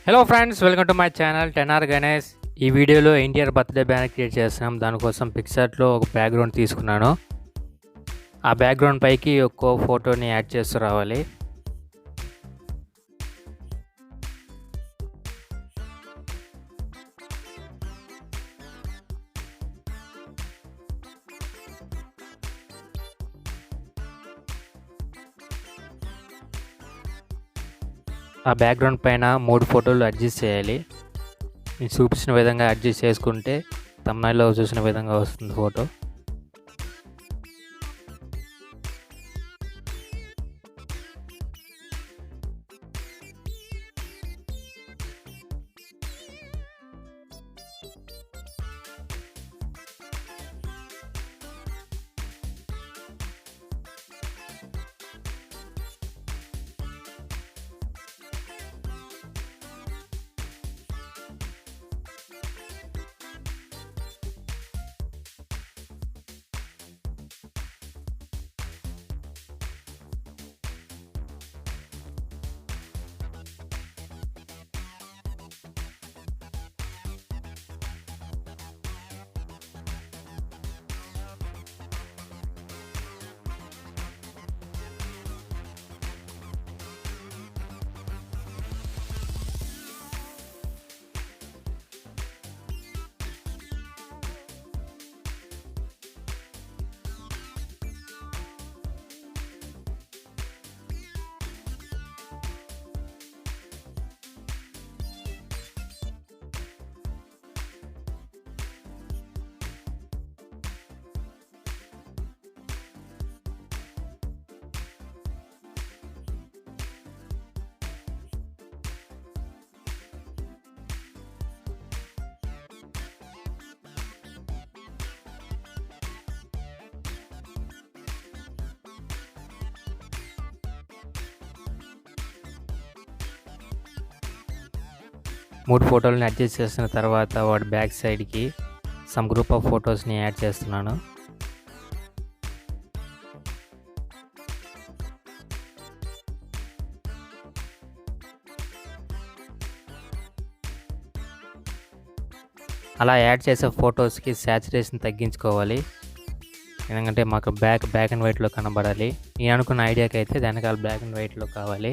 Hello friends, welcome to my channel tenor Ganesh. ఈ వీడియోలో NTR birthday banner create చేస్తున్నాం. దానికోసం పిక్సార్ట్లో ఒక బ్యాక్గ్రౌండ్ తీసుకున్నాను. ఆ బ్యాక్గ్రౌండ్ పైకి ఒక్కో ఫోటోని యాడ్ చేస్తూ రావాలి. ఆ బ్యాక్గ్రౌండ్ పైన 3 ఫోటోలు అడ్జస్ట్ చేయాలి. నేను చూపించిన విధంగా అడ్జస్ట్ చేసుకుంటే థంబ్నెయిల్లో చూసిన విధంగా వస్తుంది ఫోటో. మూడు ఫోటోలని అడ్జస్ట్ చేసిన తర్వాత వాడి బ్యాక్ సైడ్కి సమ్ గ్రూప్ ఆఫ్ ఫొటోస్ని యాడ్ చేస్తున్నాను. అలా యాడ్ చేసే ఫొటోస్కి శాచురేషన్ తగ్గించుకోవాలి. ఎందుకంటే మాకు బ్లాక్ అండ్ వైట్లో కనబడాలి. నేను అనుకున్న ఐడియాకి అయితే వెనకాల బ్లాక్ అండ్ వైట్లో కావాలి.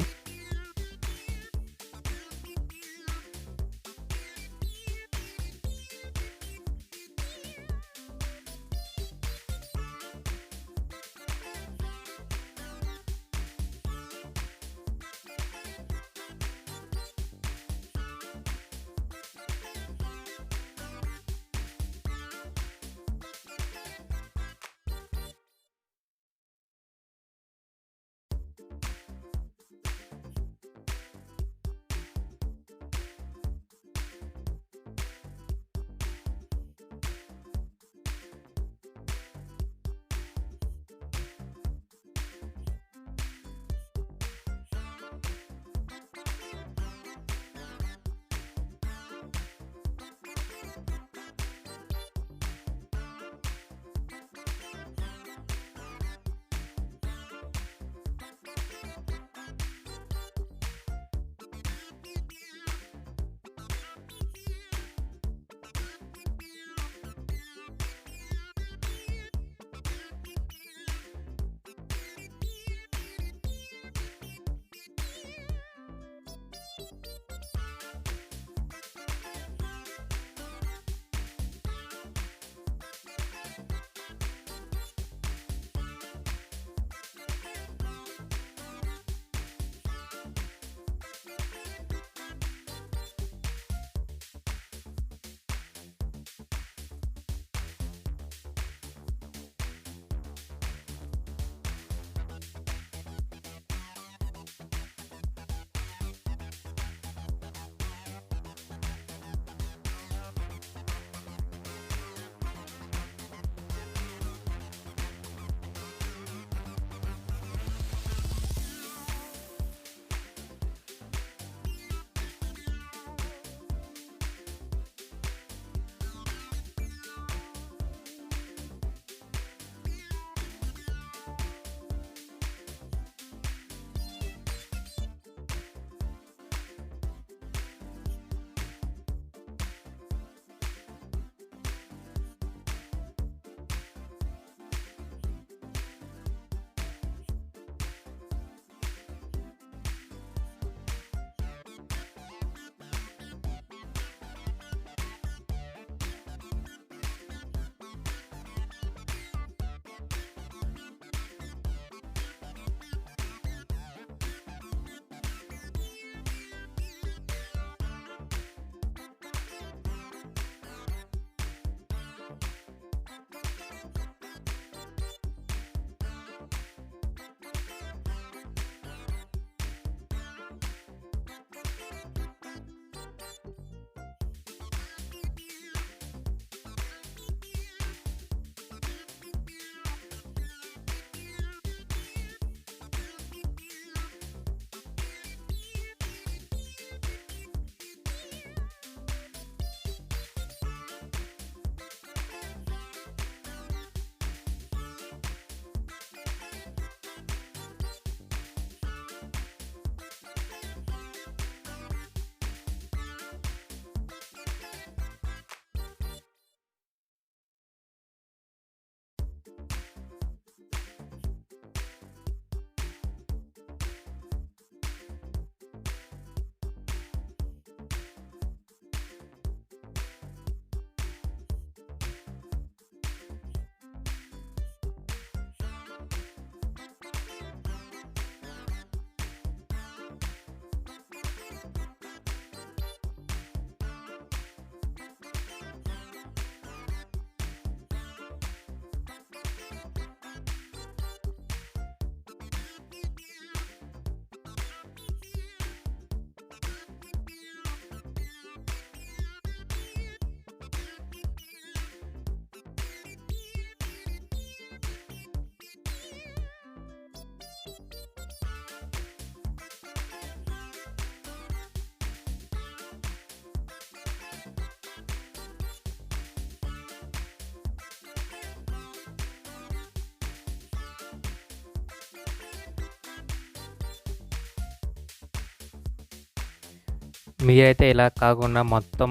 మీరైతే ఇలా కాకుండా మొత్తం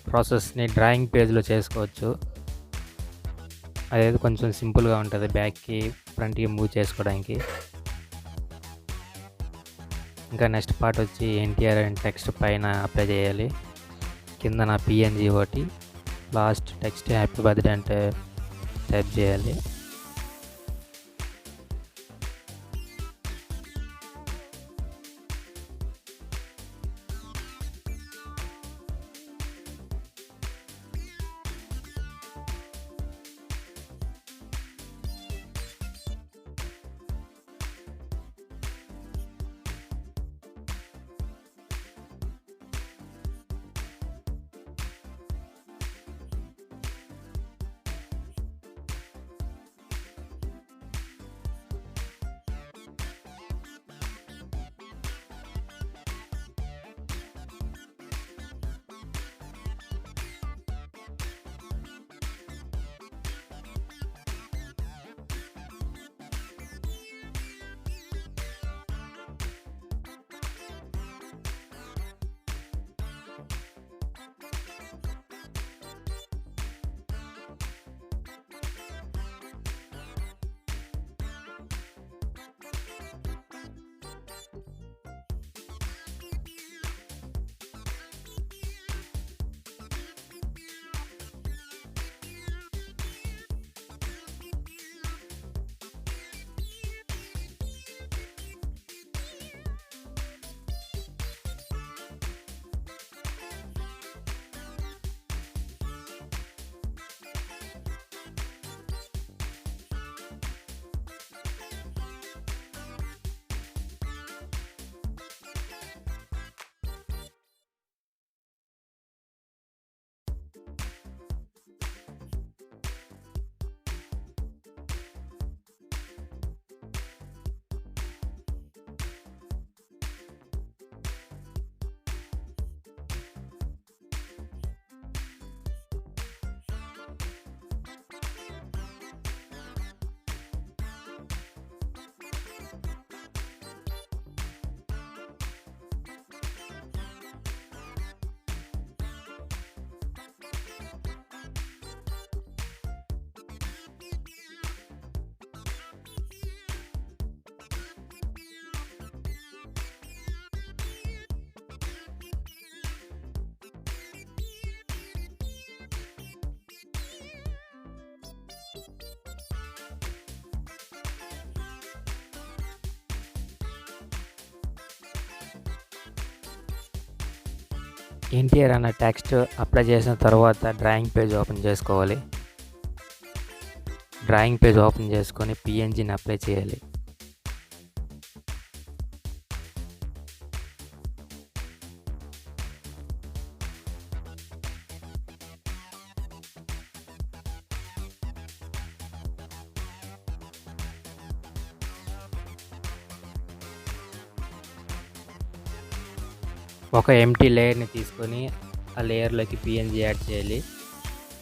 ప్రాసెస్ని డ్రాయింగ్ పేజ్లో చేసుకోవచ్చు. అదైతే కొంచెం సింపుల్గా ఉంటుంది బ్యాక్కి ఫ్రంట్కి మూవ్ చేసుకోవడానికి. ఇంకా నెక్స్ట్ పార్ట్ వచ్చి ఎన్టీఆర్ అని టెక్స్ట్ పైన అప్లై చేయాలి. కింద నా పిఎన్జీ ఒకటి, లాస్ట్ టెక్స్ట్ హ్యాపీ బర్త్డే అంటే టైప్ చేయాలి. ఎన్టీఆర్ అన్న టెక్స్ట్ అప్లై చేసిన తర్వాత డ్రాయింగ్ పేజ్ ఓపెన్ చేసుకోవాలి. డ్రాయింగ్ పేజ్ ఓపెన్ చేసుకొని పిఎన్జీని అప్లై చేయాలి. ఒక ఎంటీ లేయర్ని తీసుకొని ఆ లేయర్లోకి పిఎన్జీ యాడ్ చేయాలి.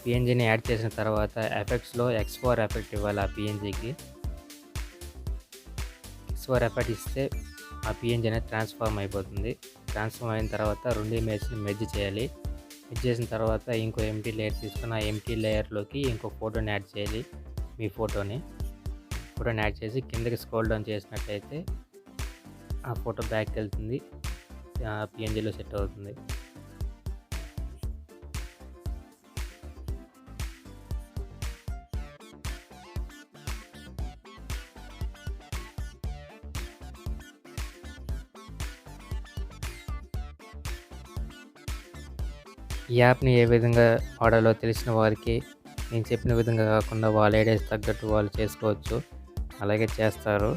పిఎన్జీని యాడ్ చేసిన తర్వాత ఎఫెక్ట్స్లో ఎక్స్పోర్ ఎఫెక్ట్ ఇవ్వాలి. ఆ పిఎన్జీకి ఎక్స్పోర్ ఎఫెక్ట్ ఇస్తే ఆ పిఎన్జీ అనేది ట్రాన్స్ఫార్మ్ అయిపోతుంది. ట్రాన్స్ఫార్మ్ అయిన తర్వాత రెండు ఇమేజ్ని మెర్జ్ చేయాలి. మెర్జ్ చేసిన తర్వాత ఇంకో ఎంటీ లేయర్ తీసుకొని ఆ ఎంటీ లేయర్లోకి ఇంకో ఫోటోని యాడ్ చేయాలి. మీ ఫోటోని యాడ్ చేసి కిందకి స్క్రోల్ డౌన్ చేసినట్లయితే ఆ ఫోటో బ్యాక్కి వెళ్తుంది, పిఎన్జీలో సెట్ అవుతుంది. ఈ యాప్ని ఏ విధంగా వాడాలో తెలిసిన వారికి నేను చెప్పిన విధంగా కాకుండా వాళ్ళ ఐడియాస్ తగ్గట్టు వాళ్ళు చేసుకోవచ్చు, అలాగే చేస్తారు.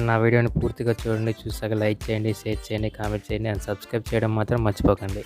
నా వీడియోని పూర్తిగా చూడండి. చూసాక లైక్ చేయండి, షేర్ చేయండి, కామెంట్ చేయండి అండ్ సబ్స్క్రైబ్ చేయడం మాత్రం మర్చిపోకండి.